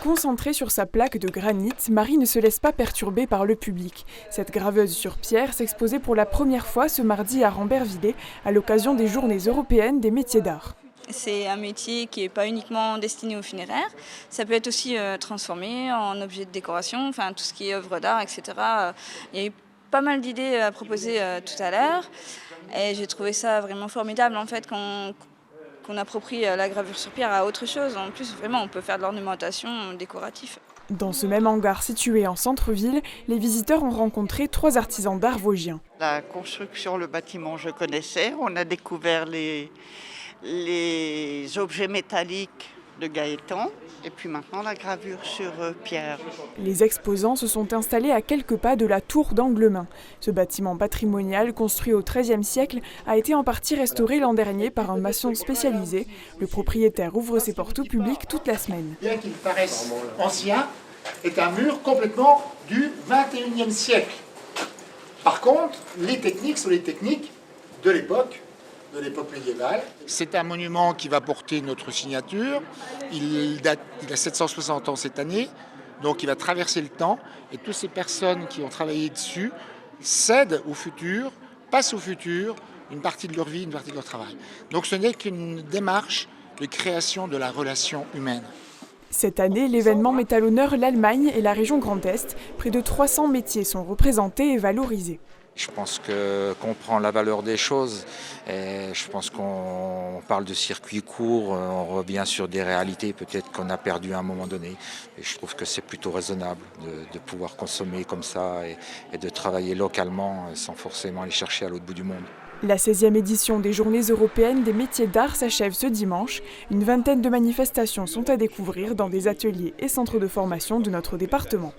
Concentrée sur sa plaque de granit, Marie ne se laisse pas perturber par le public. Cette graveuse sur pierre s'exposait pour la première fois ce mardi à Rambervillers à l'occasion des Journées européennes des métiers d'art. C'est un métier qui n'est pas uniquement destiné aux funéraires. Ça peut être aussi transformé en objet de décoration, enfin tout ce qui est œuvre d'art, etc. Il y a eu pas mal d'idées à proposer tout à l'heure. Et j'ai trouvé ça vraiment formidable en fait qu'on approprie la gravure sur pierre à autre chose. En plus, vraiment, on peut faire de l'ornementation décorative. Dans ce même hangar situé en centre-ville, les visiteurs ont rencontré 3 artisans d'art vosgiens. La construction, le bâtiment, je connaissais. On a découvert les objets métalliques de Gaëtan et puis maintenant la gravure sur pierre. Les exposants se sont installés à quelques pas de la tour d'Anglemain. Ce bâtiment patrimonial construit au XIIIe siècle a été en partie restauré l'an dernier par un maçon spécialisé. Le propriétaire ouvre ses portes au public toute la semaine. Bien qu'il paraisse ancien, est un mur complètement du XXIe siècle. Par contre, les techniques sont les techniques de l'époque médiévale. C'est un monument qui va porter notre signature. Il a 760 ans cette année, donc il va traverser le temps. Et toutes ces personnes qui ont travaillé dessus cèdent au futur, passent au futur une partie de leur vie, une partie de leur travail. Donc ce n'est qu'une démarche de création de la relation humaine. Cette année, l'événement met à l'honneur l'Allemagne et la région Grand Est. Près de 300 métiers sont représentés et valorisés. Je pense qu'on comprend la valeur des choses et je pense qu'on parle de circuits courts, on revient sur des réalités peut-être qu'on a perdues à un moment donné. Et je trouve que c'est plutôt raisonnable de pouvoir consommer comme ça et de travailler localement sans forcément aller chercher à l'autre bout du monde. La 16e édition des Journées européennes des métiers d'art s'achève ce dimanche. Une vingtaine de manifestations sont à découvrir dans des ateliers et centres de formation de notre département.